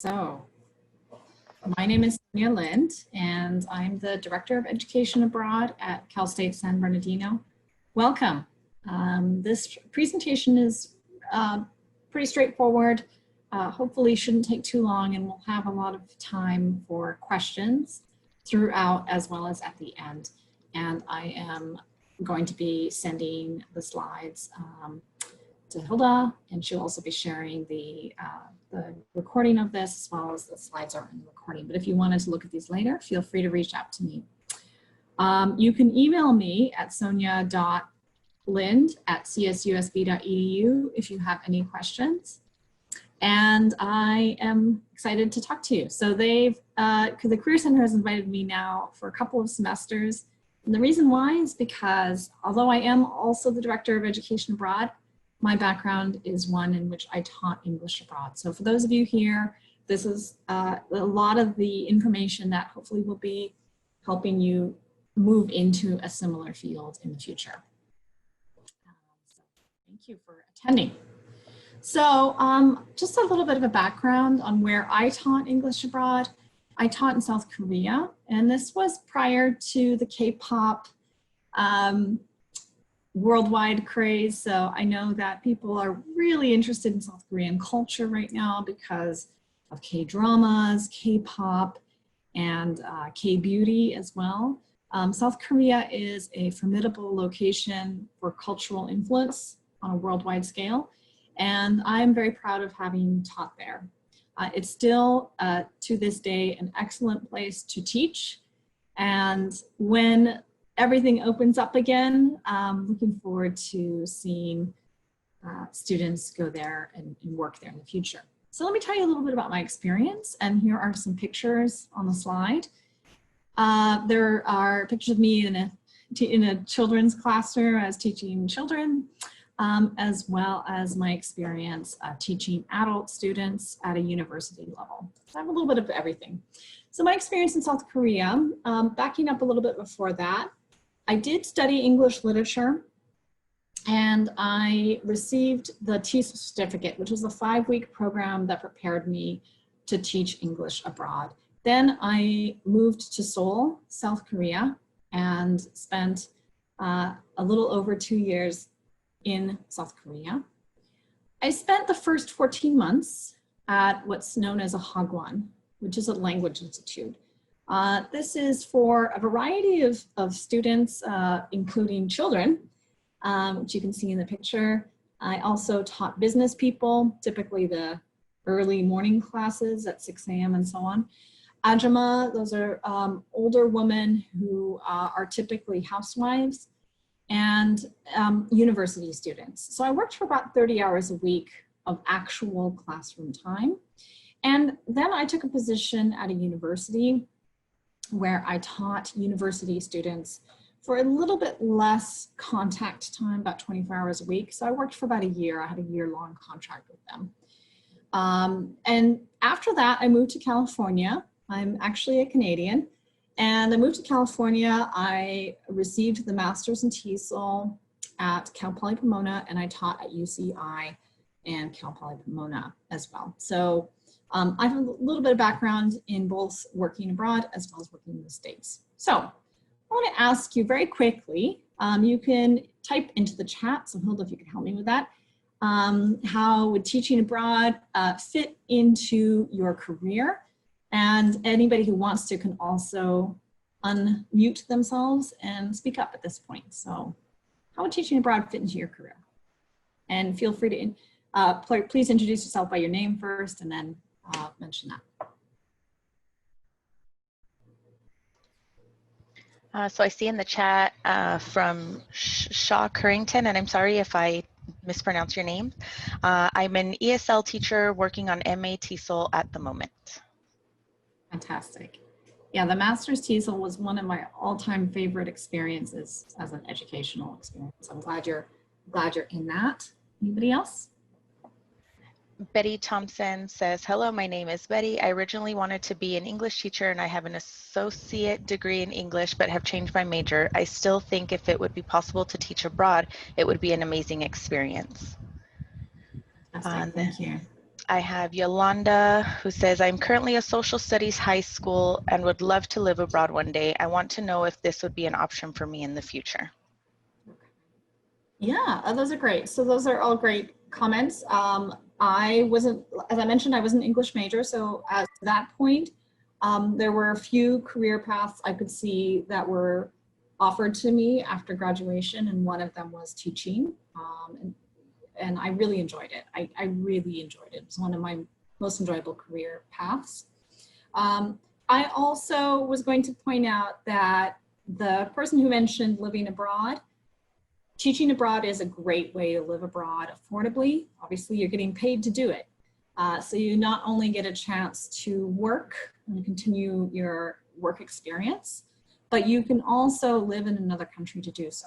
So, my name is Sonja Lind, and I'm the Director of Education Abroad at Cal State San Bernardino. Welcome. This presentation is pretty straightforward. Hopefully shouldn't take too long, and we'll have a lot of time for questions throughout as well as at the end. And I am going to be sending the slides to Hilda, and she'll also be sharing the recording of this as well as the slides are in the recording. But if you wanted to look at these later, feel free to reach out to me. You can email me at sonia.lind@csusb.edu if you have any questions. And I am excited to talk to you. So the Career Center has invited me now for a couple of semesters. And the reason why is because although I am also the Director of Education Abroad, my background is one in which I taught English abroad. So for those of you here, this is a lot of the information that hopefully will be helping you move into a similar field in the future. So thank you for attending. So just a little bit of a background on where I taught English abroad. I taught in South Korea, and this was prior to the K-pop worldwide craze. So I know that people are really interested in South Korean culture right now because of K-dramas, K-pop, and K-beauty as well. South Korea is a formidable location for cultural influence on a worldwide scale, and I'm very proud of having taught there. It's still, to this day, an excellent place to teach, and when everything opens up again, looking forward to seeing students go there and work there in the future. So let me tell you a little bit about my experience, and here are some pictures on the slide. There are pictures of me in a children's classroom as teaching children, as well as my experience teaching adult students at a university level. So I have a little bit of everything. So my experience in South Korea, backing up a little bit before that, I did study English literature, and I received the TESOL certificate, which was a 5-week program that prepared me to teach English abroad. Then I moved to Seoul, South Korea, and spent a little over 2 years in South Korea. I spent the first 14 months at what's known as a hagwon, which is a language institute. This is for a variety of students, including children, which you can see in the picture. I also taught business people, typically the early morning classes at 6 a.m. and so on. Ajama, those are older women who are typically housewives, and university students. So I worked for about 30 hours a week of actual classroom time. And then I took a position at a university where I taught university students for a little bit less contact time, about 24 hours a week. So I worked for about a year. I had a year-long contract with them. And after that, I moved to California. I'm actually a Canadian. And I moved to California. I received the master's in TESOL at Cal Poly Pomona, and I taught at UCI and Cal Poly Pomona as well. So I have a little bit of background in both working abroad as well as working in the States. So I want to ask you very quickly, you can type into the chat, so Hilda, if you could help me with that, how would teaching abroad fit into your career? And anybody who wants to can also unmute themselves and speak up at this point. So how would teaching abroad fit into your career? And feel free to, please introduce yourself by your name first and then mention that. So I see in the chat from Shaw Currington, and I'm sorry if I mispronounce your name. I'm an ESL teacher working on MA TESOL at the moment. Fantastic. Yeah, the master's TESOL was one of my all-time favorite experiences as an educational experience. I'm glad you're in that. Anybody else? Betty Thompson says, hello, my name is Betty. I originally wanted to be an English teacher and I have an associate degree in English, but have changed my major. I still think if it would be possible to teach abroad, it would be an amazing experience. Thank you. I have Yolanda who says, I'm currently a social studies high school and would love to live abroad one day. I want to know if this would be an option for me in the future. Yeah, those are great. So those are all great comments. I wasn't, as I mentioned, I was an English major. So at that point, there were a few career paths I could see that were offered to me after graduation, and one of them was teaching. And I really enjoyed it. I really enjoyed it. It was one of my most enjoyable career paths. I also was going to point out that the person who mentioned living abroad, teaching abroad is a great way to live abroad affordably. Obviously, you're getting paid to do it. So you not only get a chance to work and continue your work experience, but you can also live in another country to do so.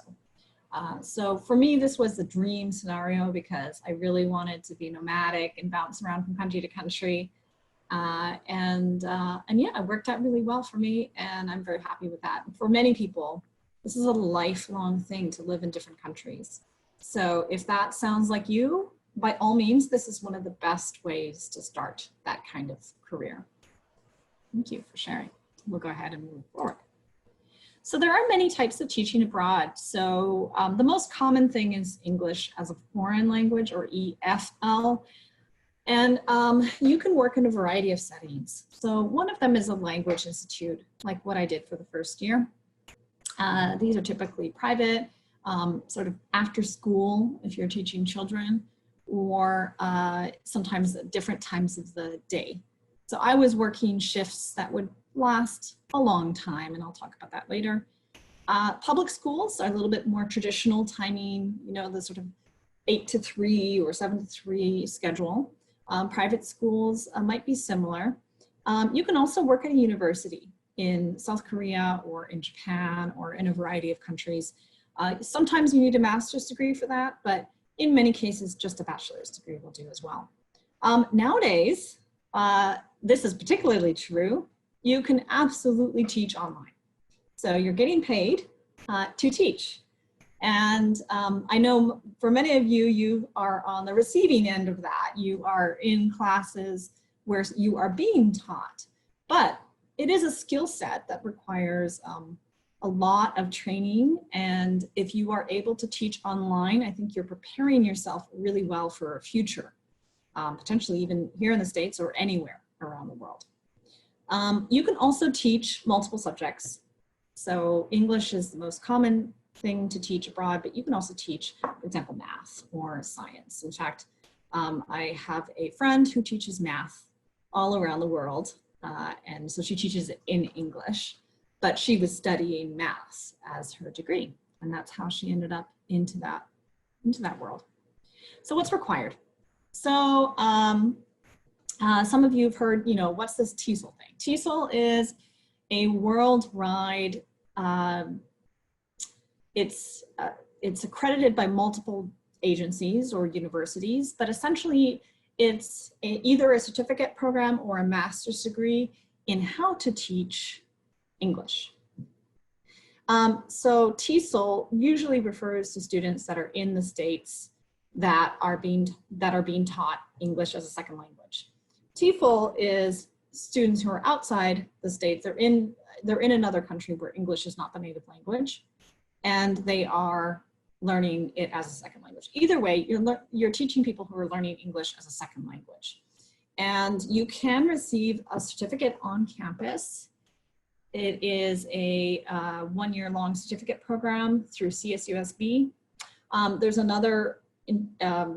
So for me, this was the dream scenario because I really wanted to be nomadic and bounce around from country to country. And yeah, it worked out really well for me, and I'm very happy with that. For many people, this is a lifelong thing to live in different countries. So if that sounds like you, by all means, this is one of the best ways to start that kind of career. Thank you for sharing. We'll go ahead and move forward. So there are many types of teaching abroad. So the most common thing is English as a foreign language, or EFL. And you can work in a variety of settings. So one of them is a language institute, like what I did for the first year. These are typically private, sort of after school if you're teaching children, or sometimes at different times of the day. So I was working shifts that would last a long time, and I'll talk about that later. Public schools are a little bit more traditional timing, you know, the sort of 8 to 3 or 7 to 3 schedule. Private schools might be similar. You can also work at a university in South Korea or in Japan or in a variety of countries. Sometimes you need a master's degree for that, but in many cases, just a bachelor's degree will do as well. Nowadays, this is particularly true, you can absolutely teach online. So you're getting paid to teach. And I know for many of you, you are on the receiving end of that. You are in classes where you are being taught, but it is a skill set that requires a lot of training. And if you are able to teach online, I think you're preparing yourself really well for a future, potentially even here in the States or anywhere around the world. You can also teach multiple subjects. So English is the most common thing to teach abroad, but you can also teach, for example, math or science. In fact, I have a friend who teaches math all around the world. And so she teaches it in English, but she was studying maths as her degree. And that's how she ended up into that world. So what's required? So some of you have heard, you know, what's this TESOL thing? TESOL is a worldwide, it's accredited by multiple agencies or universities, but essentially it's either a certificate program or a master's degree in how to teach English. So TESOL usually refers to students that are in the States that are being taught English as a second language. TEFL is students who are outside the States. They're in another country where English is not the native language, and they are learning it as a second language. Either way, you're teaching people who are learning English as a second language. And you can receive a certificate on campus. It is a 1-year-long certificate program through CSUSB. There's another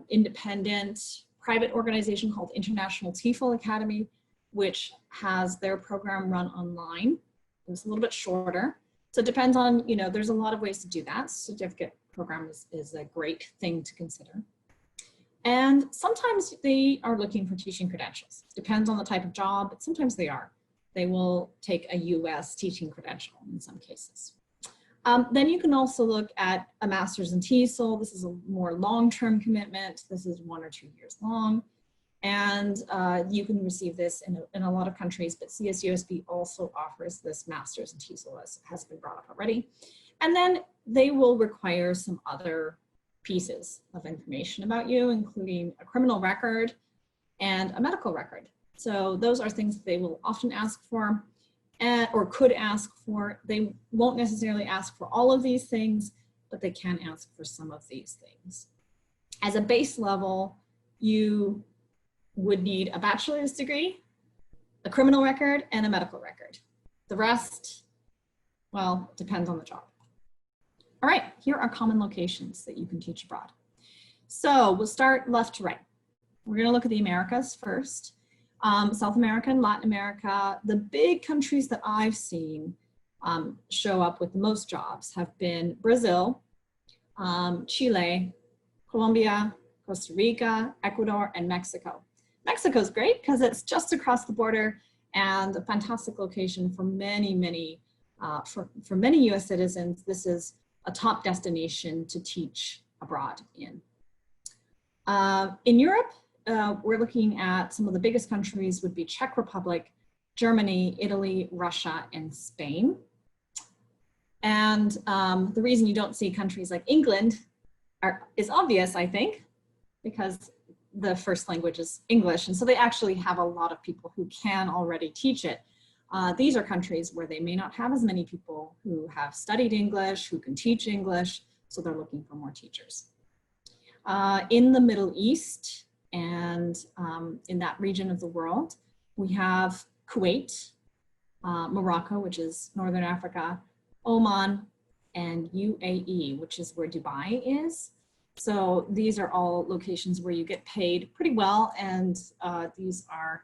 independent private organization called International TEFL Academy, which has their program run online. It's a little bit shorter. So it depends on, you know, there's a lot of ways to do that. Certificate program is a great thing to consider. And sometimes they are looking for teaching credentials. Depends on the type of job, but sometimes they are. They will take a US teaching credential in some cases. Then you can also look at a master's in TESOL. This is a more long-term commitment. This is 1 or 2 years long. And you can receive this in a lot of countries, but CSUSB also offers this master's in TESOL, as has been brought up already. And then they will require some other pieces of information about you, including a criminal record, and a medical record. So those are things that they will often ask for or could ask for. They won't necessarily ask for all of these things, but they can ask for some of these things. As a base level, you would need a bachelor's degree, a criminal record, and a medical record. The rest, well, depends on the job. All right, here are common locations that you can teach abroad. So we'll start left to right. We're going to look at the Americas first. South America and Latin America, the big countries that I've seen show up with the most jobs have been Brazil, Chile, Colombia, Costa Rica, Ecuador, and Mexico. Mexico's great because it's just across the border and a fantastic location for many US citizens. This is a top destination to teach abroad in. In Europe, we're looking at some of the biggest countries would be Czech Republic, Germany, Italy, Russia, and Spain. And the reason you don't see countries like England is obvious, I think, because the first language is English. And so they actually have a lot of people who can already teach it. These are countries where they may not have as many people who have studied English, who can teach English, so they're looking for more teachers. In the Middle East and in that region of the world, we have Kuwait, Morocco, which is Northern Africa, Oman, and UAE, which is where Dubai is. So these are all locations where you get paid pretty well, and these are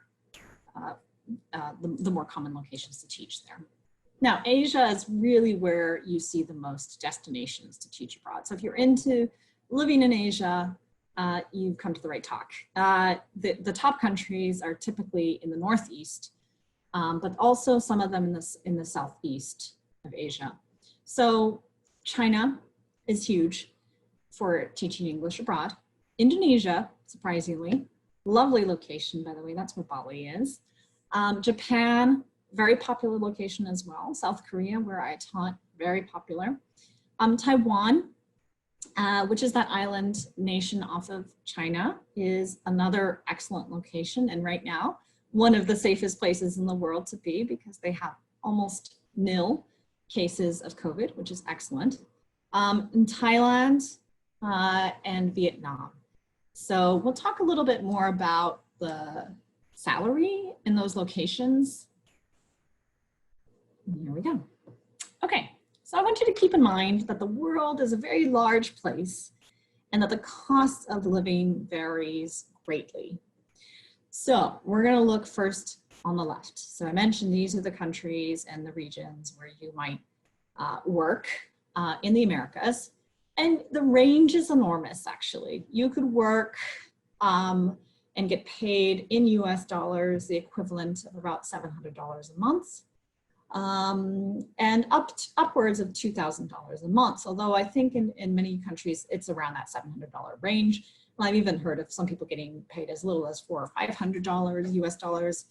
the more common locations to teach there. Now, Asia is really where you see the most destinations to teach abroad. So if you're into living in Asia, you've come to the right talk. The top countries are typically in the Northeast, but also some of them in the Southeast of Asia. So China is huge for teaching English abroad. Indonesia, surprisingly, lovely location, by the way, that's where Bali is. Japan, very popular location as well. South Korea, where I taught, very popular. Taiwan, which is that island nation off of China, is another excellent location. And right now, one of the safest places in the world to be because they have almost nil cases of COVID, which is excellent. In Thailand and Vietnam. So we'll talk a little bit more about the salary in those locations. Here we go. Okay, so I want you to keep in mind that the world is a very large place and that the cost of living varies greatly. So we're going to look first on the left. So I mentioned these are the countries and the regions where you might work in the Americas. And the range is enormous, actually. You could work and get paid in US dollars, the equivalent of about $700 a month, and upwards of $2,000 a month. Although I think in many countries, it's around that $700 range. Well, I've even heard of some people getting paid as little as $400 or $500 US dollars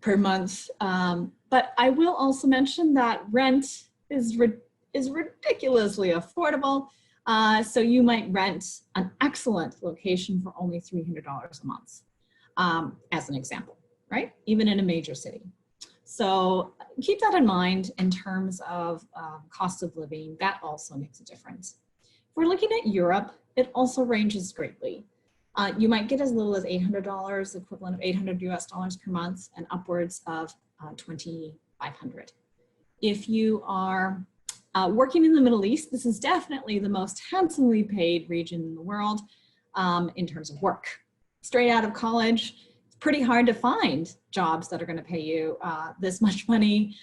per month. But I will also mention that rent is ridiculously affordable. So you might rent an excellent location for only $300 a month, as an example, right? Even in a major city. So keep that in mind in terms of cost of living. That also makes a difference. If we're looking at Europe, it also ranges greatly. You might get as little as $800, equivalent of 800 US dollars per month, and upwards of 2,500. If you are working in the Middle East, this is definitely the most handsomely paid region in the world in terms of work. Straight out of college, it's pretty hard to find jobs that are going to pay you this much money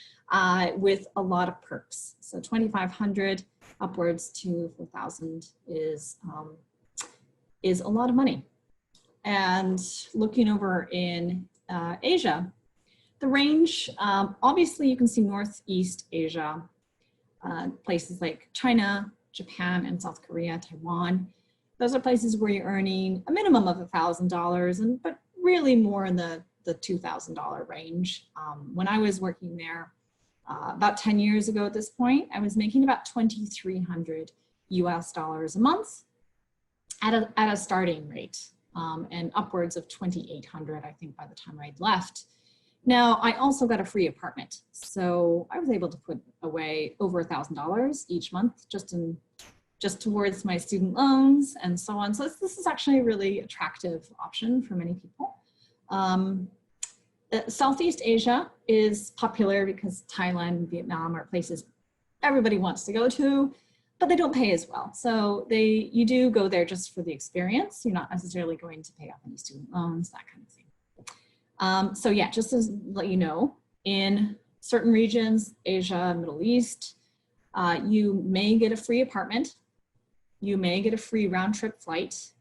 with a lot of perks. So 2,500 upwards to 4,000 is a lot of money. And looking over in Asia, the range, obviously you can see Northeast Asia, places like China, Japan, and South Korea, Taiwan. Those are places where you're earning a minimum of $1,000, but really more in the $2,000 range. When I was working there about 10 years ago at this point, I was making about 2,300 US dollars a month at a starting rate. and upwards of 2,800, I think, by the time I'd left. Now, I also got a free apartment. So I was able to put away over $1,000 each month just towards my student loans and so on. So this is actually a really attractive option for many people. Southeast Asia is popular because Thailand and Vietnam are places everybody wants to go to, but they don't pay as well. So you do go there just for the experience. You're not necessarily going to pay off any student loans, that kind of thing. So yeah, just to let you know, in certain regions, Asia, Middle East, you may get a free apartment. You may get a free round trip flight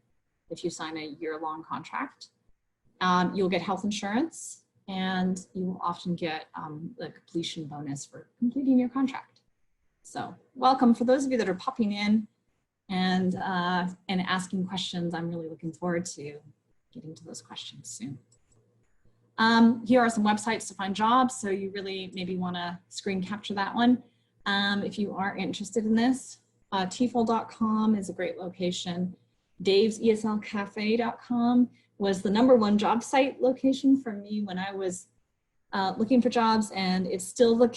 if you sign a year-long contract. You'll get health insurance, and you will often get the completion bonus for completing your contract. So welcome. For those of you that are popping in and asking questions, I'm really looking forward to getting to those questions soon. Here are some websites to find jobs, so you really maybe want to screen capture that one if you are interested in this. TEFL.com is a great location. DavesESLCafe.com was the #1 job site location for me when I was looking for jobs, and it's still the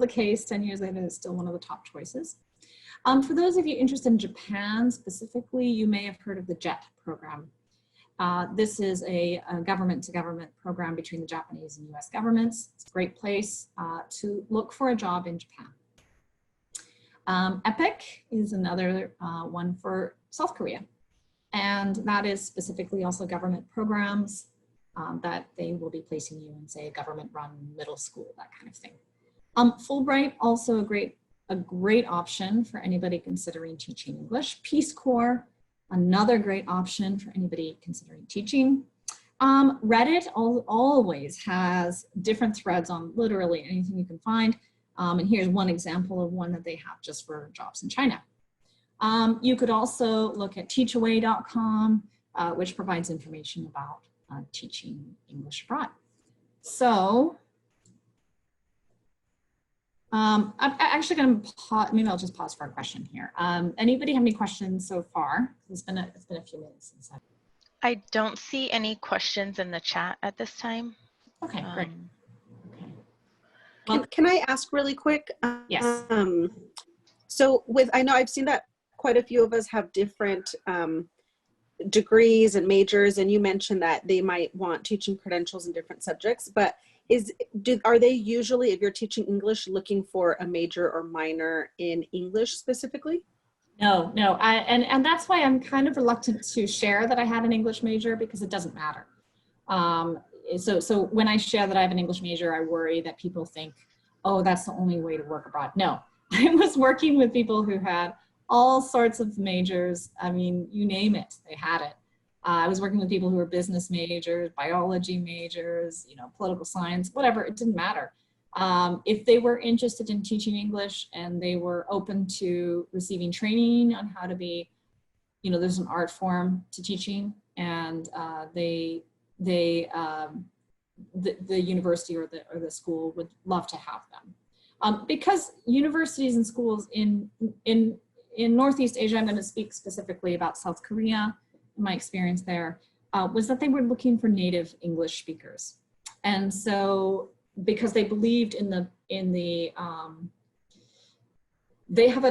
case 10 years later. It's still one of the top choices. For those of you interested in Japan specifically, you may have heard of the JET program. This is a government-to-government program between the Japanese and US governments. It's a great place to look for a job in Japan. EPIC is another one for South Korea. And that is specifically also government programs that they will be placing you in, say, a government-run middle school, that kind of thing. Fulbright, also a great option for anybody considering teaching English. Peace Corps, another great option for anybody considering teaching. Reddit always has different threads on literally anything you can find. And here's one example of one that they have just for jobs in China. You could also look at teachaway.com, which provides information about teaching English abroad. So I'm actually going to pause. Maybe I'll just pause for a question here. Anybody have any questions so far? It's been a few minutes since I don't see any questions in the chat at this time. Okay, great. Can I ask really quick? Yes. So I know I've seen that quite a few of us have different degrees and majors, and you mentioned that they might want teaching credentials in different subjects, but are they usually, if you're teaching English, looking for a major or minor in English specifically? No, and that's why I'm kind of reluctant to share that I had an English major, because it doesn't matter. So when I share that I have an English major, I worry that people think, oh, that's the only way to work abroad. No, I was working with people who had all sorts of majors. I mean, you name it, they had it. I was working with people who were business majors, biology majors, political science, whatever, it didn't matter. If they were interested in teaching English and they were open to receiving training on how to be, there's an art form to teaching, and the university or the school would love to have them. Because universities and schools in Northeast Asia, I'm going to speak specifically about South Korea, my experience there, was that they were looking for native English speakers. And so, because they believed they have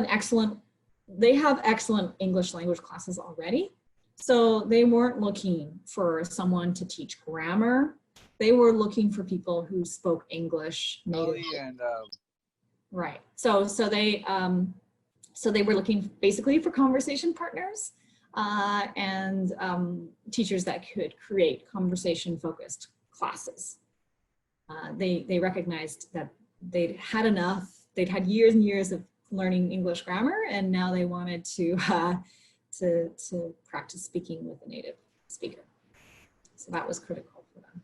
excellent English language classes already. So they weren't looking for someone to teach grammar. They were looking for people who spoke English natively. Right. So they were looking basically for conversation partners and teachers that could create conversation-focused classes. They recognized that they'd had enough. They'd had years and years of learning English grammar, and now they wanted to practice speaking with a native speaker. So that was critical for them.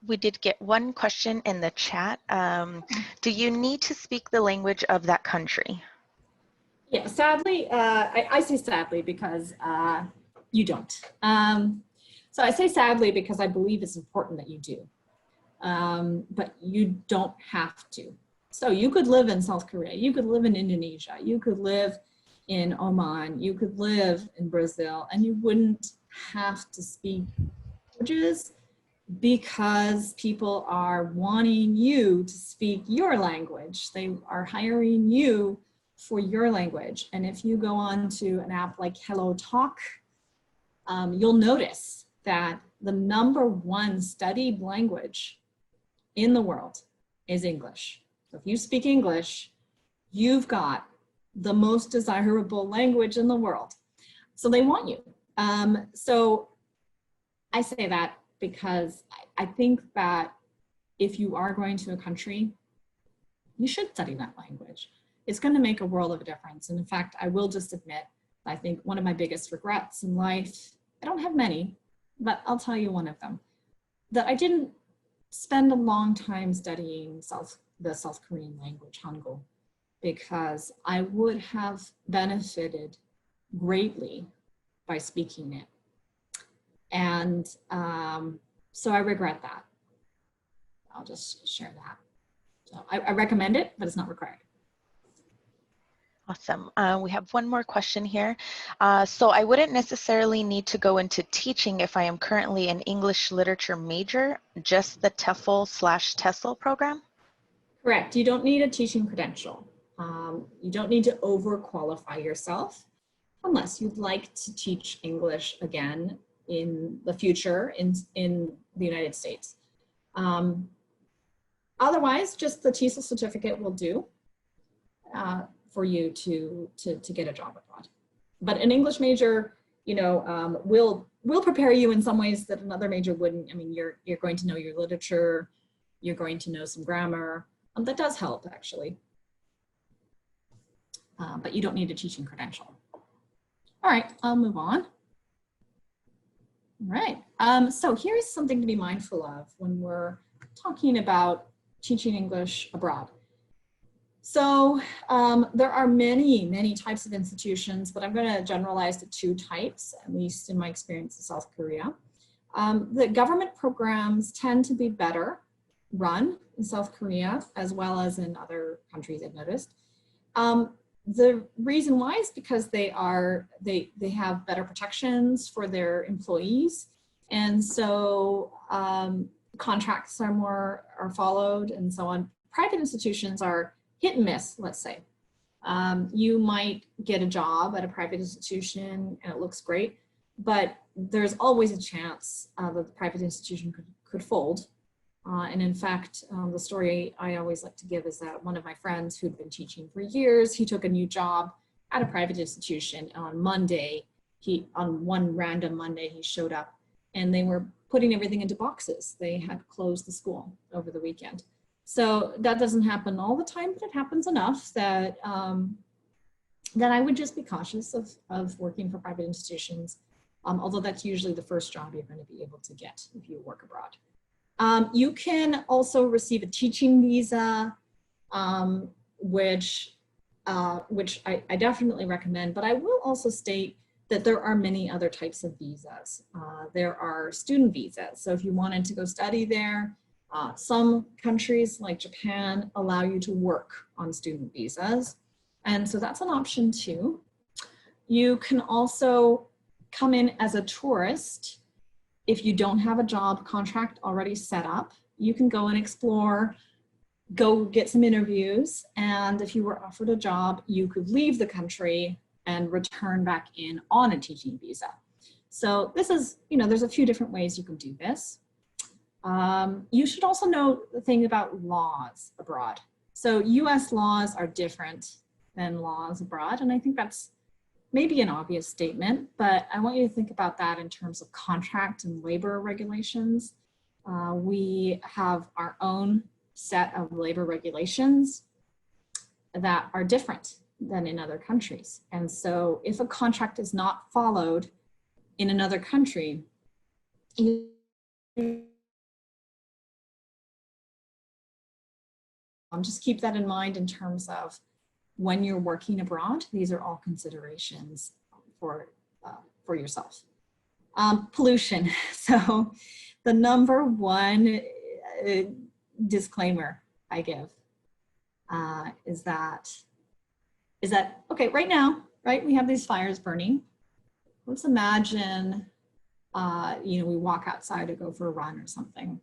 We did get one question in the chat. Do you need to speak the language of that country? Yeah, sadly, I say sadly because you don't. So I say sadly because I believe it's important that you do, but you don't have to. So you could live in South Korea, you could live in Indonesia, you could live in Oman, you could live in Brazil, and you wouldn't have to speak languages because people are wanting you to speak your language. They are hiring you for your language. And if you go on to an app like Hello Talk, you'll notice that the #1 studied language in the world is English. So if you speak English, you've got the most desirable language in the world. So they want you. So I say that because I think that if you are going to a country, you should study that language. It's going to make a world of a difference. And in fact, I will just admit, I think one of my biggest regrets in life, I don't have many, but I'll tell you one of them, that I didn't spend a long time studying the South Korean language, Hangul, because I would have benefited greatly by speaking it. And so I regret that. I'll just share that. So I recommend it, but it's not required. Awesome. We have one more question here. So I wouldn't necessarily need to go into teaching if I am currently an English literature major, just the TEFL/TESOL program? Correct. You don't need a teaching credential. You don't need to overqualify yourself unless you'd like to teach English again in the future in the United States. Otherwise, just the TESOL certificate will do for you to get a job abroad. But an English major, you know, will prepare you in some ways that another major wouldn't. I mean, you're going to know your literature, you're going to know some grammar. That does help, actually. But you don't need a teaching credential. All right, I'll move on. All right, so here's something to be mindful of when we're talking about teaching English abroad. So there are many types of institutions, but I'm going to generalize to 2 types, at least in my experience in South Korea. The government programs tend to be better run in South Korea, as well as in other countries, I've noticed. The reason why is because they have better protections for their employees, and so contracts are followed and so on. Private institutions are hit and miss, let's say. You might get a job at a private institution and it looks great, but there's always a chance that the private institution could fold. And in fact, the story I always like to give is that one of my friends who'd been teaching for years, he took a new job at a private institution. On Monday, on one random Monday, he showed up and they were putting everything into boxes. They had closed the school over the weekend. So that doesn't happen all the time, but it happens enough that that I would just be cautious of working for private institutions, although that's usually the first job you're going to be able to get if you work abroad. You can also receive a teaching visa, which I definitely recommend, but I will also state that there are many other types of visas. There are student visas. So if you wanted to go study there, some countries like Japan allow you to work on student visas. And so that's an option too. You can also come in as a tourist. If you don't have a job contract already set up, you can go and explore, go get some interviews. And if you were offered a job, you could leave the country and return back in on a teaching visa. So this is, you know, there's a few different ways you can do this. You should also know the thing about laws abroad. So US laws are different than laws abroad. And I think that's maybe an obvious statement, but I want you to think about that in terms of contract and labor regulations. We have our own set of labor regulations that are different than in other countries. And so if a contract is not followed in another country, just keep that in mind in terms of when you're working abroad. These are all considerations for yourself. Pollution. So the #1 disclaimer I give is that, okay, right now, right, we have these fires burning. Let's imagine you know, we walk outside or go for a run or something.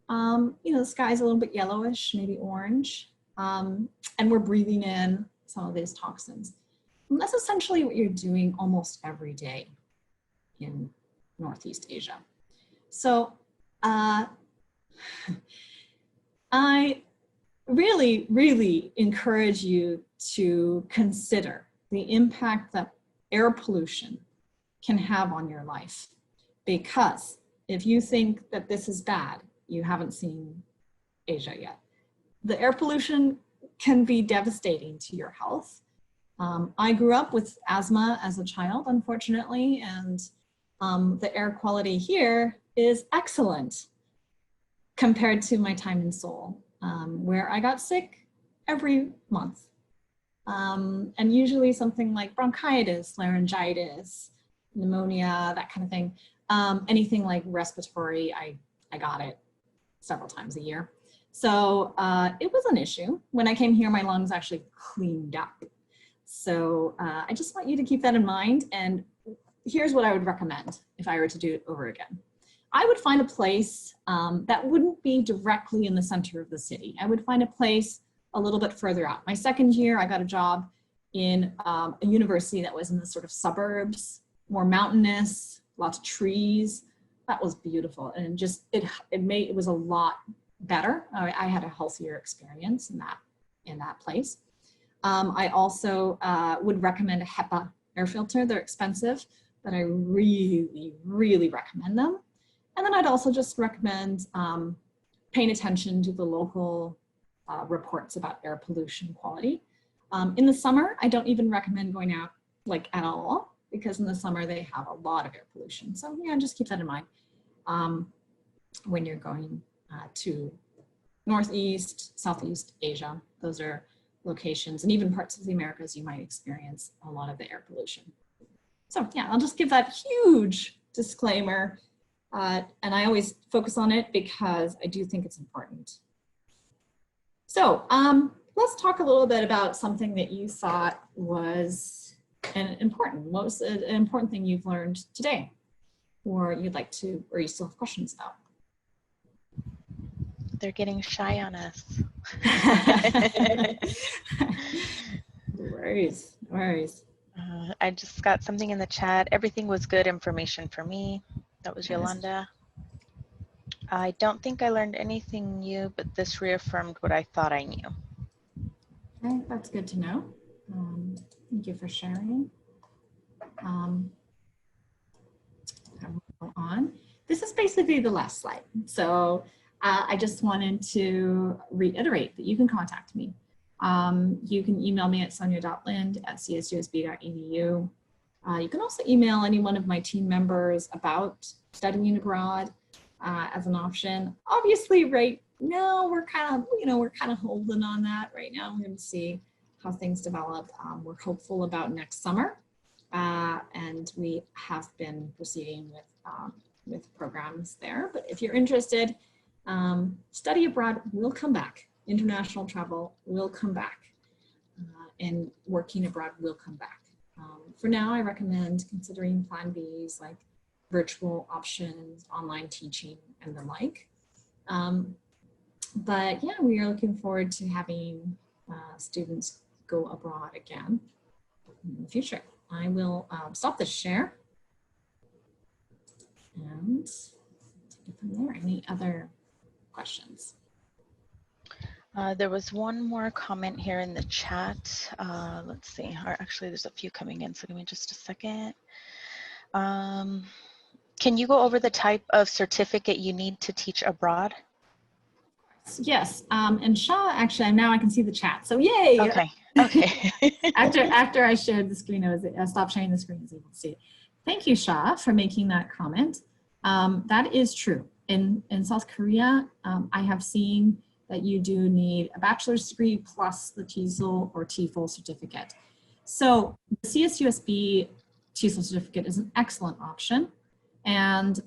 You know, the sky's a little bit yellowish, maybe orange, and we're breathing in some of these toxins. And that's essentially what you're doing almost every day in Northeast Asia. So I really, really encourage you to consider the impact that air pollution can have on your life. Because if you think that this is bad, you haven't seen Asia yet. The air pollution can be devastating to your health. I grew up with asthma as a child, unfortunately, and the air quality here is excellent compared to my time in Seoul, where I got sick every month. And usually something like bronchitis, laryngitis, pneumonia, that kind of thing. Anything like respiratory, I got it several times a year. So it was an issue. When I came here, my lungs actually cleaned up. So I just want you to keep that in mind. And here's what I would recommend if I were to do it over again. I would find a place that wouldn't be directly in the center of the city. I would find a place a little bit further out. My second year, I got a job in a university that was in the sort of suburbs, more mountainous, lots of trees. That was beautiful. And just, it was a lot better. I had a healthier experience in that place. I also would recommend a HEPA air filter. They're expensive, but I really, really recommend them. And then I'd also just recommend paying attention to the local reports about air pollution quality. In the summer, I don't even recommend going out like at all, because in the summer they have a lot of air pollution. So yeah, just keep that in mind when you're going to Northeast, Southeast Asia. Those are locations, and even parts of the Americas, you might experience a lot of the air pollution. So yeah, I'll just give that huge disclaimer. And I always focus on it because I do think it's important. So let's talk a little bit about something that you thought was important. What was an important thing you've learned today, or you'd like to, or you still have questions about? They're getting shy on us. No worries, no worries. I just got something in the chat. Everything was good information for me. That was Yolanda. I don't think I learned anything new, but this reaffirmed what I thought I knew. Okay, that's good to know. Thank you for sharing. I'll go on. This is basically the last slide. So I just wanted to reiterate that you can contact me. You can email me at sonja.lind@csusb.edu. You can also email any one of my team members about studying abroad as an option. Obviously, right now we're kind of holding on that right now. We're going to see how things develop. We're hopeful about next summer, and we have been proceeding with programs there. But if you're interested, study abroad will come back. International travel will come back, and working abroad will come back. For now, I recommend considering plan Bs like virtual options, online teaching, and the like. But yeah, we are looking forward to having students go abroad again in the future. I will stop the share and take it from there. Any other questions? There was one more comment here in the chat. Let's see, or actually there's a few coming in, so give me just a second. Can you go over the type of certificate you need to teach abroad? Yes, and Shaw, actually, now I can see the chat, so yay! Okay, okay. after I shared the screen, I stopped sharing the screen so you can see it. Thank you, Shaw, for making that comment. That is true. In South Korea, I have seen that you do need a bachelor's degree plus the TESOL or TEFL certificate. So the CSUSB TESOL certificate is an excellent option. And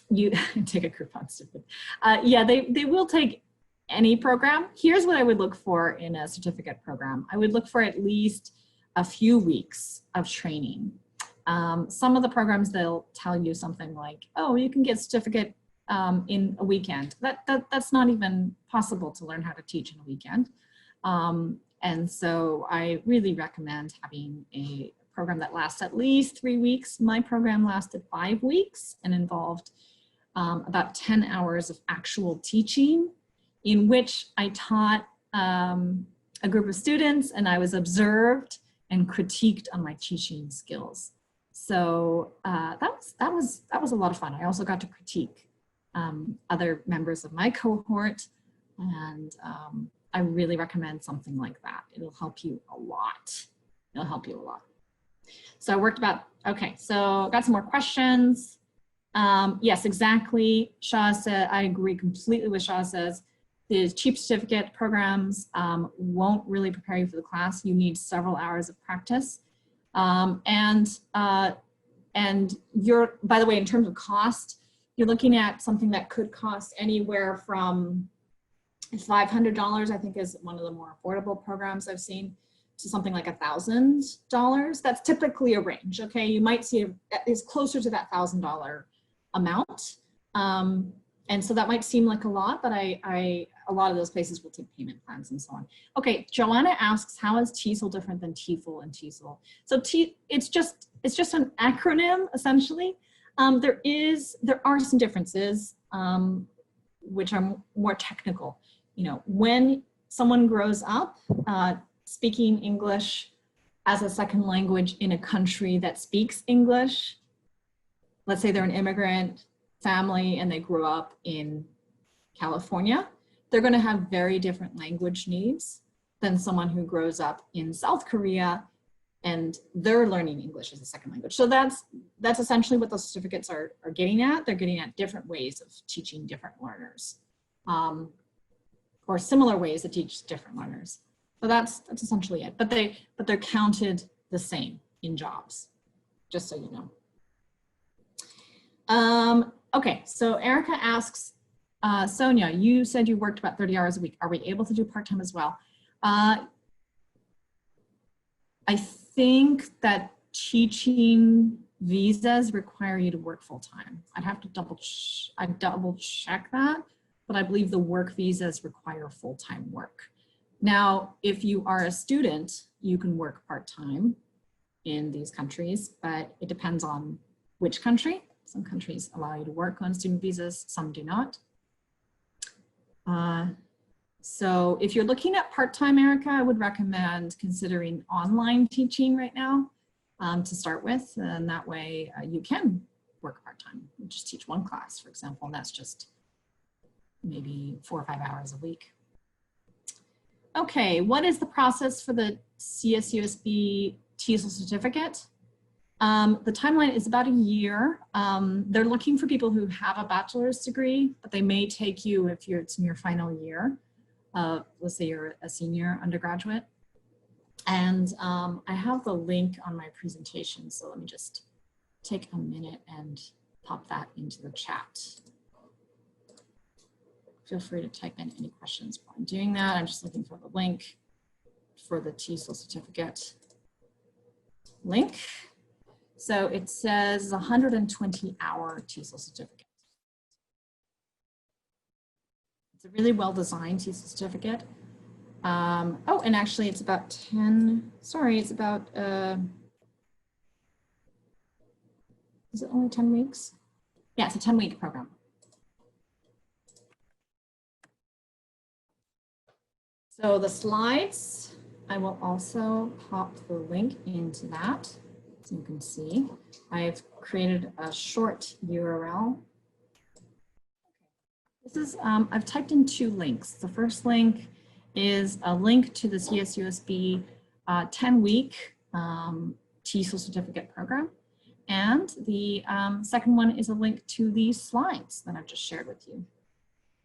you take a Groupon stupid. Yeah, they will take any program. Here's what I would look for in a certificate program. I would look for at least a few weeks of training. Some of the programs, they'll tell you something like, oh, you can get a certificate in a weekend. That's not even possible to learn how to teach in a weekend. And so I really recommend having a program that lasts at least 3 weeks. My program lasted 5 weeks and involved about 10 hours of actual teaching, in which I taught a group of students, and I was observed and critiqued on my teaching skills. So that was a lot of fun. I also got to critique other members of my cohort, and I really recommend something like that. It'll help you a lot. It'll help you a lot. So I worked about, okay, so got some more questions. Yes, exactly. Shaw said, I agree completely with Shaw says, the cheap certificate programs won't really prepare you for the class. You need several hours of practice. And you're, by the way, in terms of cost, you're looking at something that could cost anywhere from $500, I think is one of the more affordable programs I've seen, to something like $1,000. That's typically a range, okay? You might see it's closer to that $1,000 amount. And so that might seem like a lot, but a lot of those places will take payment plans and so on. Okay, Joanna asks, how is TESOL different than TEFL and TESOL? So it's just an acronym, essentially. There are some differences, which are more technical. You know, when someone grows up speaking English as a second language in a country that speaks English, let's say they're an immigrant family and they grew up in California, they're going to have very different language needs than someone who grows up in South Korea and they're learning English as a second language. So that's essentially what those certificates are getting at. They're getting at different ways of teaching different learners, or similar ways to teach different learners. So that's essentially it. But they're counted the same in jobs, just so you know. Okay, so Erica asks, Sonja, you said you worked about 30 hours a week. Are we able to do part-time as well? I think that teaching visas require you to work full-time. I'd have to double check that, but I believe the work visas require full-time work. Now, if you are a student, you can work part-time in these countries, but it depends on which country. Some countries allow you to work on student visas, some do not. So if you're looking at part-time, Erica, I would recommend considering online teaching right now to start with, and that way you can work part-time. You just teach one class, for example, and that's just maybe 4 or 5 hours a week. Okay, what is the process for the CSUSB TESOL certificate? The timeline is about a year. They're looking for people who have a bachelor's degree, but they may take you if it's in your final year. Let's say you're a senior undergraduate. And I have the link on my presentation, so let me just take a minute and pop that into the chat. Feel free to type in any questions while I'm doing that. I'm just looking for the link for the TESOL certificate link. So it says 120-hour TESOL certificate. It's a really well-designed TESOL certificate. Oh, and actually it's about 10, sorry, it's about, is it only 10 weeks? Yeah, it's a 10-week program. So the slides, I will also pop the link into that. So you can see, I've created a short URL. This is, I've typed in 2 links. The first link is a link to the CSUSB 10-week TESOL certificate program. And the second one is a link to these slides that I've just shared with you.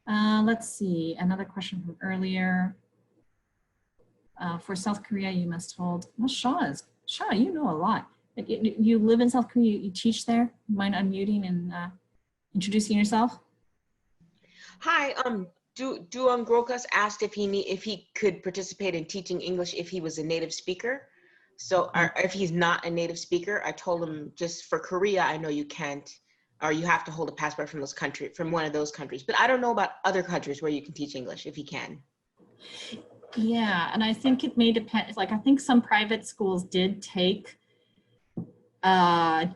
Let's see, another question from earlier. For South Korea, you must hold, well, Shaw, you know a lot. You live in South Korea, you teach there. Mind unmuting and introducing yourself? Hi, Duong Grokas asked if he could participate in teaching English if he was a native speaker. So if he's not a native speaker, I told him just for Korea, I know you can't, or you have to hold a passport from from one of those countries. But I don't know about other countries where you can teach English if he can. Yeah, and I think it may depend. Like I think some private schools did take non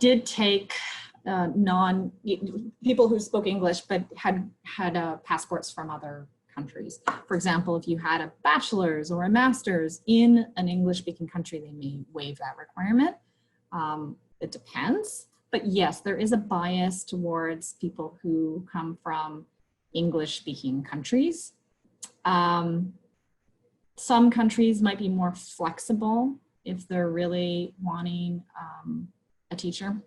people who spoke English but had passports from other countries. For example, if you had a bachelor's or a master's in an English-speaking country, they may waive that requirement. It depends, but yes, there is a bias towards people who come from English-speaking countries. Some countries might be more flexible if they're really wanting a teacher.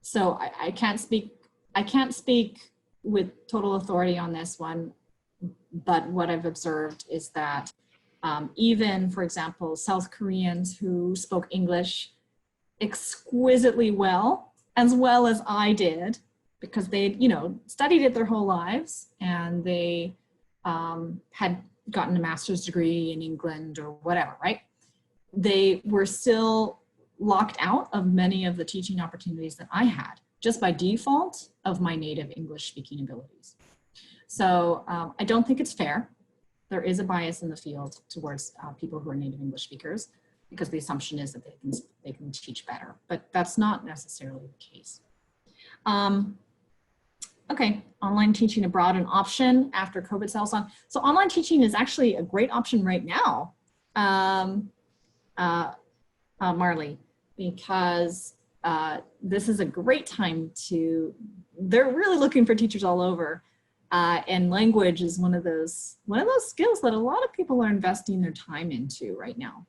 So I can't speak with total authority on this one, but what I've observed is that even, for example, South Koreans who spoke English exquisitely well as I did, because they, studied it their whole lives, and they had gotten a master's degree in England or whatever, right? They were still locked out of many of the teaching opportunities that I had, just by default of my native English speaking abilities. So I don't think it's fair. There is a bias in the field towards people who are native English speakers, because the assumption is that they can teach better, but that's not necessarily the case. Okay, online teaching abroad an option after COVID settles on. So online teaching is actually a great option right now, Marley, because this is a great time they're really looking for teachers all over. And language is one of those skills that a lot of people are investing their time into right now.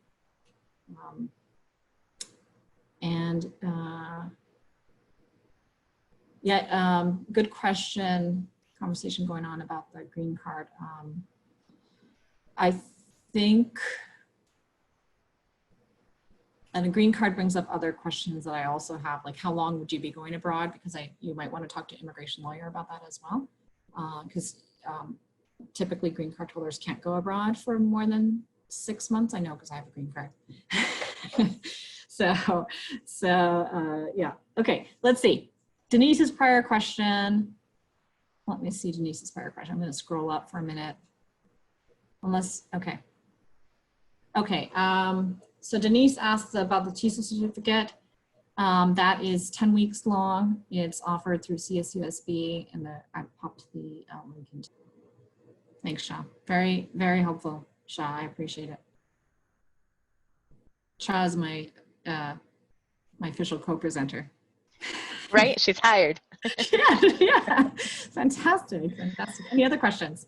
Good question. Conversation going on about the green card. I think, and the green card brings up other questions that I also have, like how long would you be going abroad? Because you might want to talk to an immigration lawyer about that as well. Because typically green card holders can't go abroad for more than 6 months. I know, because I have a green card. Yeah. Okay, let's see. Denise's prior question. Let me see Denise's prior question. I'm going to scroll up for a minute. Okay. So Denise asks about the TESOL certificate. That is 10 weeks long. It's offered through CSUSB, and I popped the link into. Thanks, Shah. Very, very helpful, Shah. I appreciate it. Shah is my official co-presenter. Right? She's hired. yeah. Fantastic. Any other questions?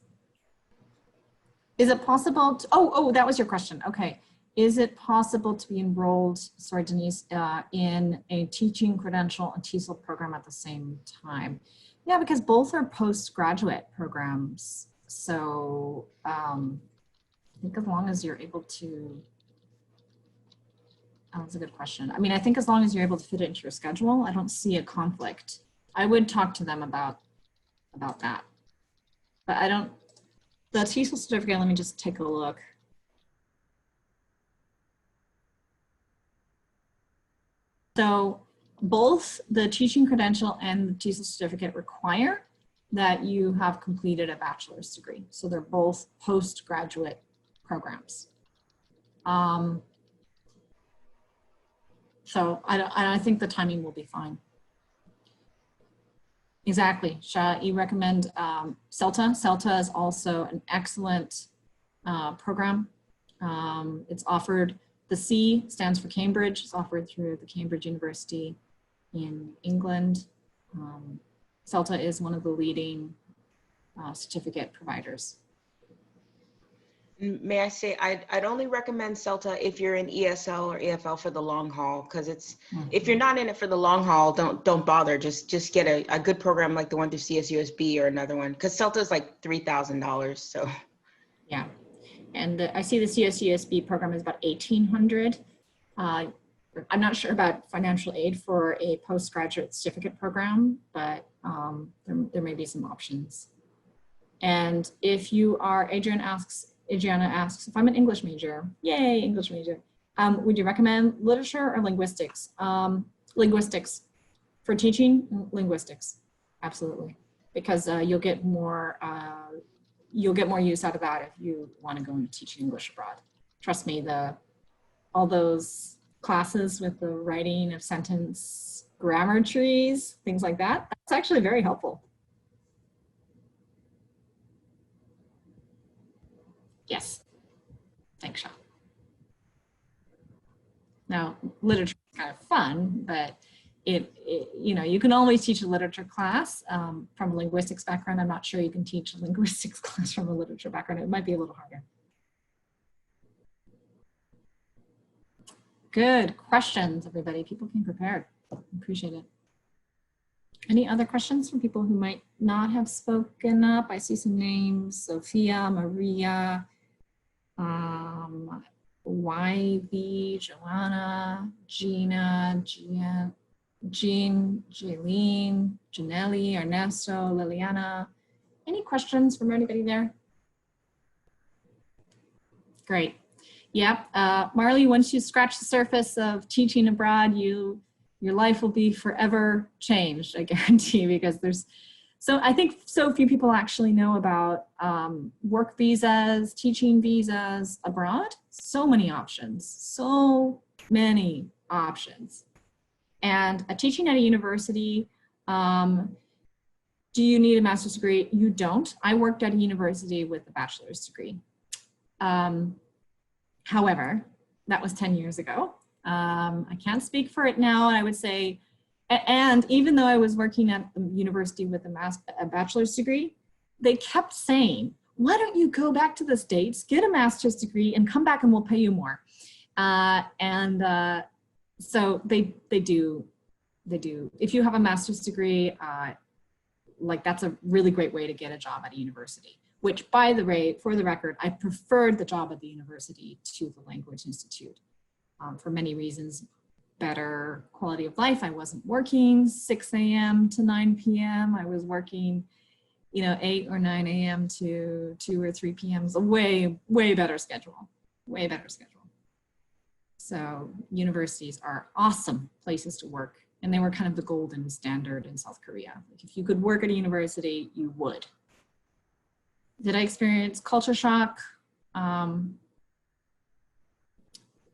Is it possible to, oh, that was your question. Okay. Is it possible to be enrolled, sorry, Denise, in a teaching credential and TESOL program at the same time? Yeah, because both are postgraduate programs. So I think as long as you're able to, that's a good question. I mean, I think as long as you're able to fit it into your schedule, I don't see a conflict. I would talk to them about that. But I don't, the TESOL certificate, let me just take a look. So both the teaching credential and the TESOL certificate require that you have completed a bachelor's degree. So they're both postgraduate programs. So I think the timing will be fine. Exactly, Shah, you recommend CELTA. CELTA is also an excellent program. It's offered, the C stands for Cambridge. It's offered through the Cambridge University in England. CELTA is one of the leading certificate providers. May I say, I'd only recommend CELTA if you're in ESL or EFL for the long haul, because it's, if you're not in it for the long haul, don't bother. Just get a good program like the one through CSUSB or another one, because CELTA is like $3,000. So yeah, and I see the CSUSB program is about $1,800. I'm not sure about financial aid for a postgraduate certificate program, but there may be some options. And if you are, Adrian asks, Adriana asks, if I'm an English major, yay, English major, would you recommend literature or linguistics? Linguistics. For teaching, linguistics, absolutely. Because you'll get more use out of that if you want to go and teach English abroad. Trust me, all those classes with the writing of sentence grammar trees, things like that, that's actually very helpful. Yes, thanks, Sean. Now, literature is kind of fun, but you know, you can always teach a literature class from a linguistics background. I'm not sure you can teach a linguistics class from a literature background. It might be a little harder. Good questions, everybody. People came prepared. Appreciate it. Any other questions from people who might not have spoken up? I see some names: Sophia, Maria, YB, Joanna, Gina, Jean, Jaylene, Janelli, Ernesto, Liliana. Any questions from anybody there? Great. Yep. Marley, once you scratch the surface of teaching abroad, your life will be forever changed, I guarantee, because I think so few people actually know about work visas, teaching visas abroad. So many options. And teaching at a university, do you need a master's degree? You don't. I worked at a university with a bachelor's degree. However, that was 10 years ago. I can't speak for it now. And I would say, and even though I was working at the university with a bachelor's degree, they kept saying, why don't you go back to the States, get a master's degree, and come back and we'll pay you more. So they do. If you have a master's degree, like that's a really great way to get a job at a university, which for the record, I preferred the job at the university to the Language Institute for many reasons. Better quality of life. I wasn't working 6 a.m. to 9 p.m. I was working, 8 or 9 a.m. to 2 or 3 p.m. It's a way better schedule, way better schedule. So universities are awesome places to work. And they were kind of the golden standard in South Korea. Like if you could work at a university, you would. Did I experience culture shock?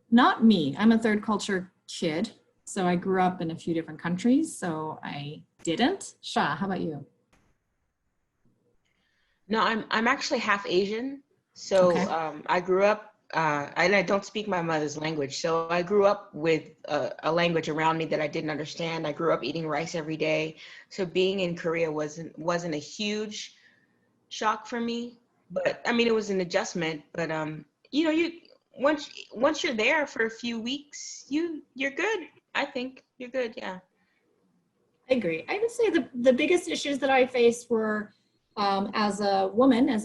Not me. I'm a third culture kid. So I grew up in a few different countries. So I didn't. Sha, how about you? No, I'm actually half Asian. So Okay. I grew up, and I don't speak my mother's language. So I grew up with a language around me that I didn't understand. I grew up eating rice every day. So being in Korea wasn't a huge shock for me. But I mean, it was an adjustment. But once you're there for a few weeks, you're good. I think you're good. Yeah. I agree. I would say the biggest issues that I faced were as a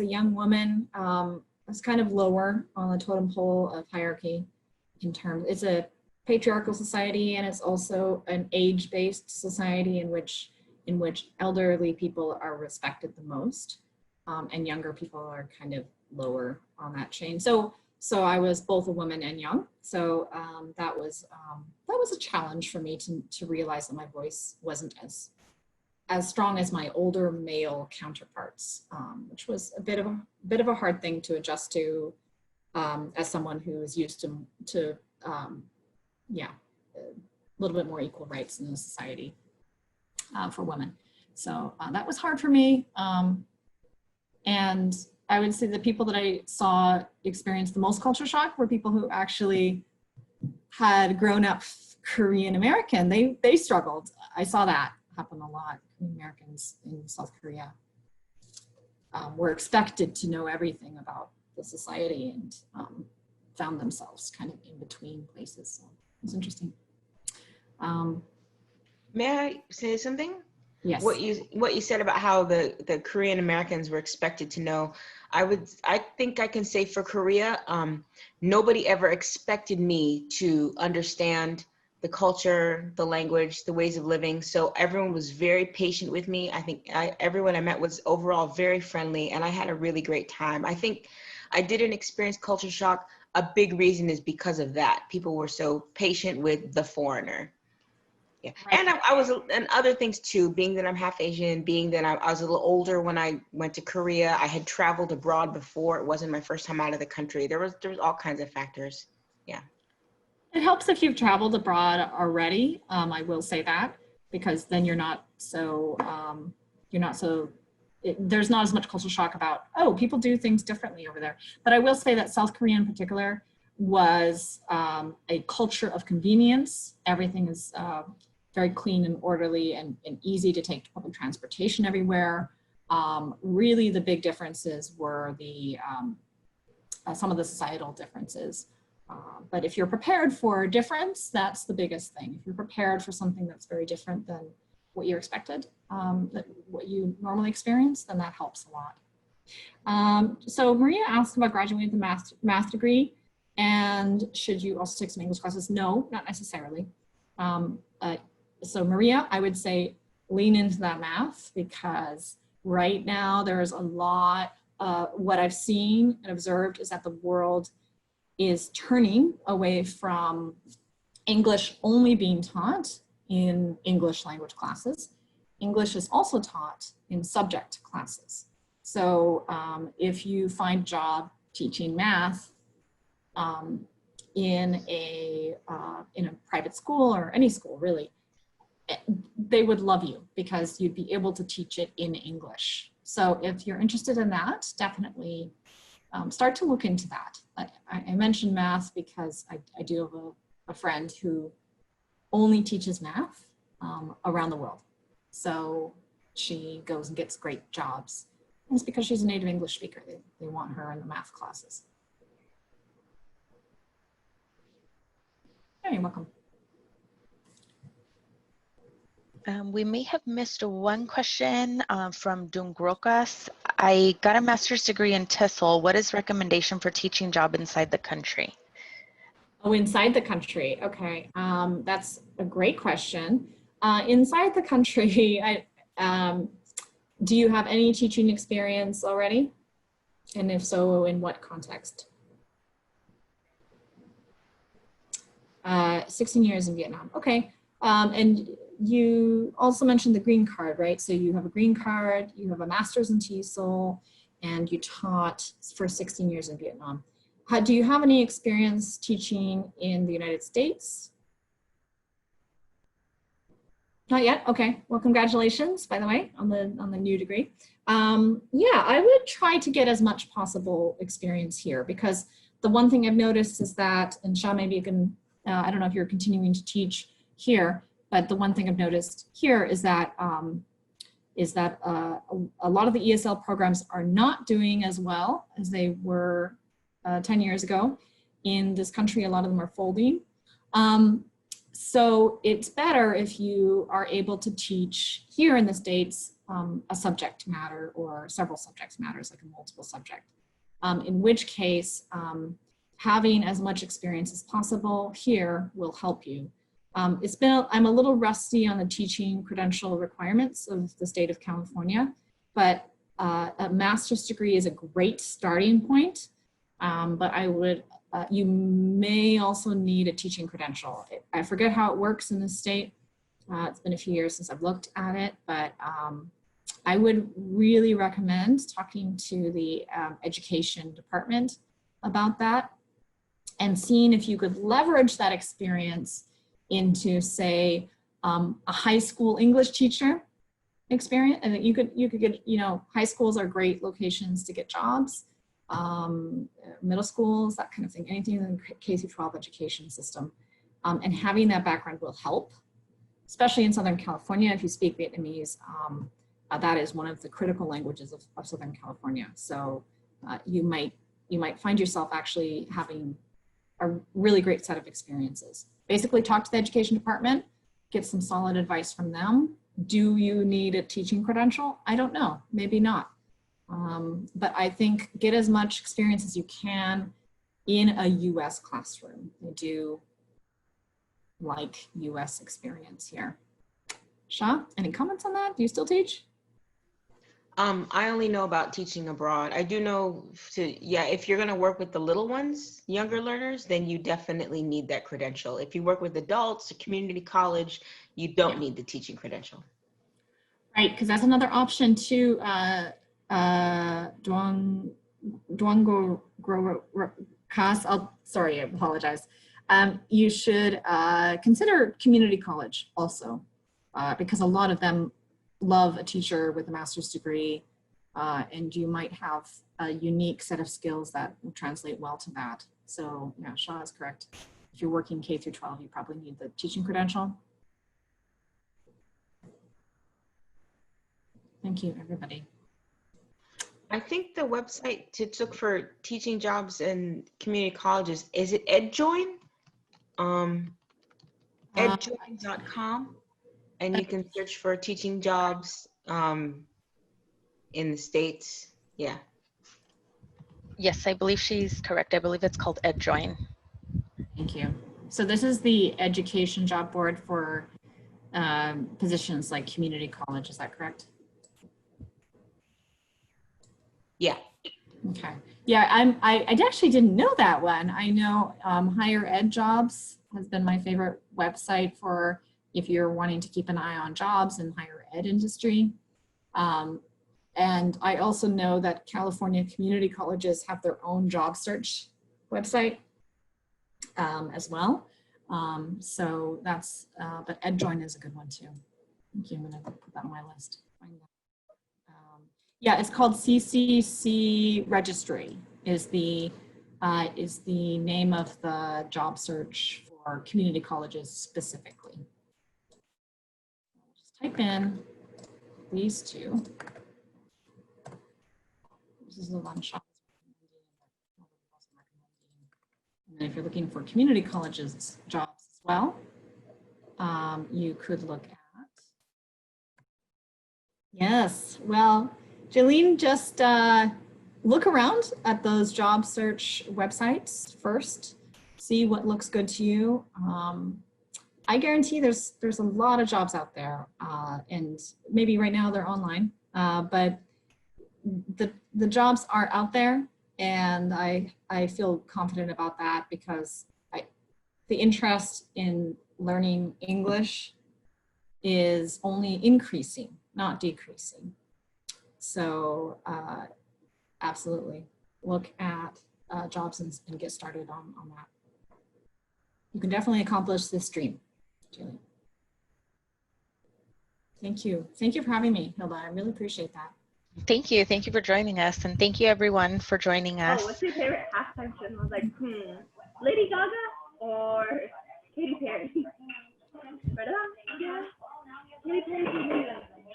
young woman, I was kind of lower on the totem pole of hierarchy it's a patriarchal society, and it's also an age-based society in which elderly people are respected the most, and younger people are kind of lower on that chain. So I was both a woman and young. So that was a challenge for me to realize that my voice wasn't as strong as my older male counterparts, which was a bit of a hard thing to adjust to as someone who is used to a little bit more equal rights in the society for women. So that was hard for me. And I would say the people that I saw experience the most culture shock were people who actually had grown up Korean American. They struggled. I saw that happen a lot. Korean Americans in South Korea were expected to know everything about the society and found themselves kind of in between places. So it was interesting. May I say something? Yes. What you said about how the Korean Americans were expected to know, I think I can say for Korea, nobody ever expected me to understand the culture, the language, the ways of living. So everyone was very patient with me. I think everyone I met was overall very friendly, and I had a really great time. I think I didn't experience culture shock. A big reason is because of that. People were so patient with the foreigner. Yeah, Right. and I was, and other things too, being that I'm half Asian, being that I was a little older when I went to Korea. I had traveled abroad before. It wasn't my first time out of the country. There was all kinds of factors. Yeah. It helps if you've traveled abroad already. I will say that, because then you're not so, there's not as much cultural shock about, oh, people do things differently over there. But I will say that South Korea in particular was a culture of convenience. Everything is very clean and orderly and easy to take public transportation everywhere. Really the big differences were some of the societal differences. But if you're prepared for a difference, that's the biggest thing. If you're prepared for something that's very different than what you expected, what you normally experience, then that helps a lot. So Maria asked about graduating with a math degree, and should you also take some English classes? No, not necessarily. So Maria, I would say lean into that math, because right now there's a lot, what I've seen and observed is that the world is turning away from English only being taught in English language classes. English is also taught in subject classes. So if you find a job teaching math in a private school, or any school really, they would love you because you'd be able to teach it in English. So if you're interested in that, definitely start to look into that. I mentioned math because I do have a friend who only teaches math around the world. So she goes and gets great jobs. And it's because she's a native English speaker. They want her in the math classes. You're welcome. We may have missed one question from Dungrokas. I got a master's degree in TESOL. What is recommendation for teaching job inside the country? Oh, inside the country. Okay, that's a great question. Inside the country, do you have any teaching experience already? And if so, in what context? 16 years in Vietnam. Okay, and you also mentioned the green card, right? So you have a green card, you have a master's in TESOL, and you taught for 16 years in Vietnam. Do you have any experience teaching in the United States? Not yet. Okay. Well, congratulations, by the way, on the new degree. Yeah, I would try to get as much possible experience here, because the one thing I've noticed is that, and Sha, maybe you can, I don't know if you're continuing to teach here, but the one thing I've noticed here is that a lot of the ESL programs are not doing as well as they were 10 years ago. In this country, a lot of them are folding. So it's better if you are able to teach here in the States a subject matter or several subjects matters, like a multiple subject, in which case having as much experience as possible here will help you. I'm a little rusty on the teaching credential requirements of the state of California, but a master's degree is a great starting point. But I would, you may also need a teaching credential. I forget how it works in the state. It's been a few years since I've looked at it, but I would really recommend talking to the education department about that and seeing if you could leverage that experience into, say, a high school English teacher experience. And you could get, high schools are great locations to get jobs. Middle schools, that kind of thing, anything in the K-12 education system. And having that background will help, especially in Southern California. If you speak Vietnamese, that is one of the critical languages of Southern California. So you might find yourself actually having a really great set of experiences. Basically talk to the education department, get some solid advice from them. Do you need a teaching credential? I don't know, maybe not. But I think get as much experience as you can in a US classroom. I do like US experience here. Sha, any comments on that? Do you still teach? I only know about teaching abroad. I do know if you're going to work with the little ones, younger learners, then you definitely need that credential. If you work with adults, a community college, you don't need the teaching credential. Right, because that's another option too. Duango Cas. Sorry, I apologize. You should consider community college also, because a lot of them love a teacher with a master's degree, and you might have a unique set of skills that will translate well to that. So yeah, Shaw is correct. If you're working K through 12, you probably need the teaching credential. Thank you, everybody. I think the website to look for teaching jobs in community colleges, is it EdJoin? Edjoin.com, and you can search for teaching jobs in the States. Yeah. Yes, I believe she's correct. I believe it's called EdJoin. Thank you. So this is the education job board for positions like community college. Is that correct? Yeah. Okay. Yeah, I actually didn't know that one. I know Higher Ed Jobs has been my favorite website for if you're wanting to keep an eye on jobs in higher ed industry. And I also know that California community colleges have their own job search website as well. So that's, but EdJoin is a good one too. Thank you. I'm gonna put that on my list. Yeah, it's called CCC Registry is the name of the job search for community colleges specifically. Just type in these two. This is the one shot. And if you're looking for community colleges jobs as well, you could look at. Yes, well, Jaylene, just look around at those job search websites first, see what looks good to you. I guarantee there's a lot of jobs out there, and maybe right now they're online, but the jobs are out there, and I feel confident about that because the interest in learning English is only increasing, not decreasing. So absolutely look at jobs and get started on that. You can definitely accomplish this dream, Julie. Thank you. Thank you for having me, Hilda. I really appreciate that. Thank you. Thank you for joining us. And thank you everyone for joining us. Oh, what's your favorite halftime show? I was like, Lady Gaga or Katy Perry? ¿Verdad? Yeah. Katy Perry.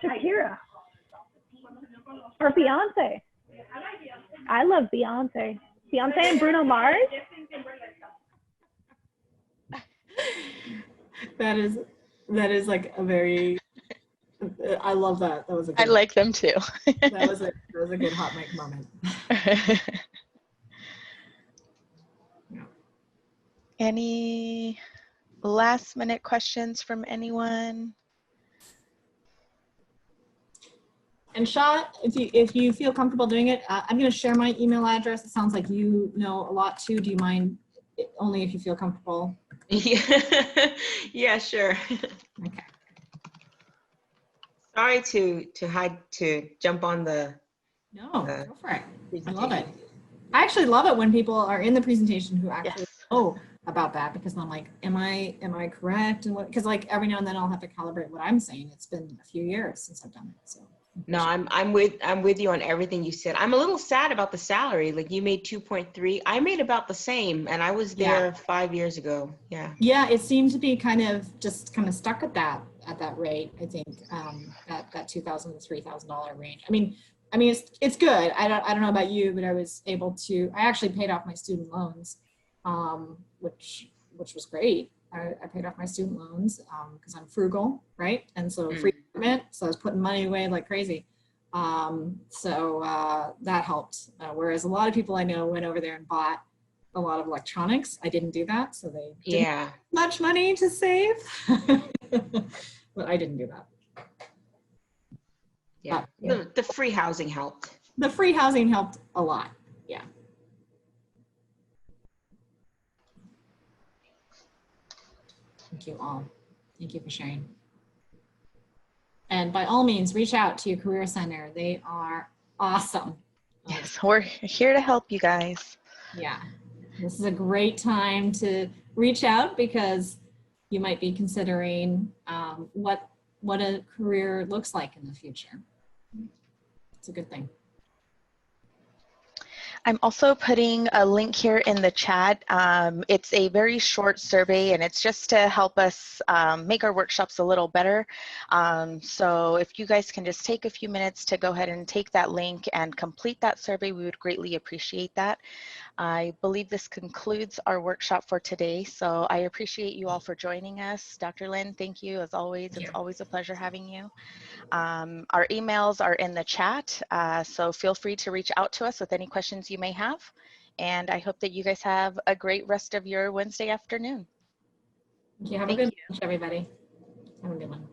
Shakira. Or Beyonce. I love Beyonce. Beyonce and Bruno Mars. That is like a very, I love that. That was a good I like them too. that was a good hot mic moment. Any last minute questions from anyone? And Shaw, if you feel comfortable doing it, I'm going to share my email address. It sounds like you know a lot too. Do you mind? Only if you feel comfortable. Yeah, yeah, sure. Okay. Sorry to jump on the. No, go for it. I love it. I actually love it when people are in the presentation who actually know about that, because I'm like, am I correct? And what? Because like every now and then I'll have to calibrate what I'm saying. It's been a few years since I've done it, so. No, I'm with you on everything you said. I'm a little sad about the salary. Like you made 2.3. I made about the same, and I was there 5 years ago. Yeah. Yeah, it seemed to be kind of stuck at that rate. I think that $2,000 to $3,000 range. I mean, it's good. I don't know about you, but I was able to. I actually paid off my student loans, which was great. I paid off my student loans because I'm frugal, right? And so free equipment, so I was putting money away like crazy. So that helped. Whereas a lot of people I know went over there and bought a lot of electronics. I didn't do that, so they didn't have much money to save. But I didn't do that. Yeah, But the free housing helped. the free housing helped a lot. Yeah. Thank you all. Thank you for sharing. And by all means, reach out to your career center. They are awesome. Yes, we're here to help you guys. Yeah, this is a great time to reach out because you might be considering what a career looks like in the future. It's a good thing. I'm also putting a link here in the chat. It's a very short survey and it's just to help us make our workshops a little better. So if you guys can just take a few minutes to go ahead and take that link and complete that survey, we would greatly appreciate that. I believe this concludes our workshop for today. So I appreciate you all for joining us. Dr. Lind, thank you as always. It's always a pleasure having you. Our emails are in the chat, so feel free to reach out to us with any questions you may have. And I hope that you guys have a great rest of your Wednesday afternoon. Have a good lunch, everybody. Have a good one.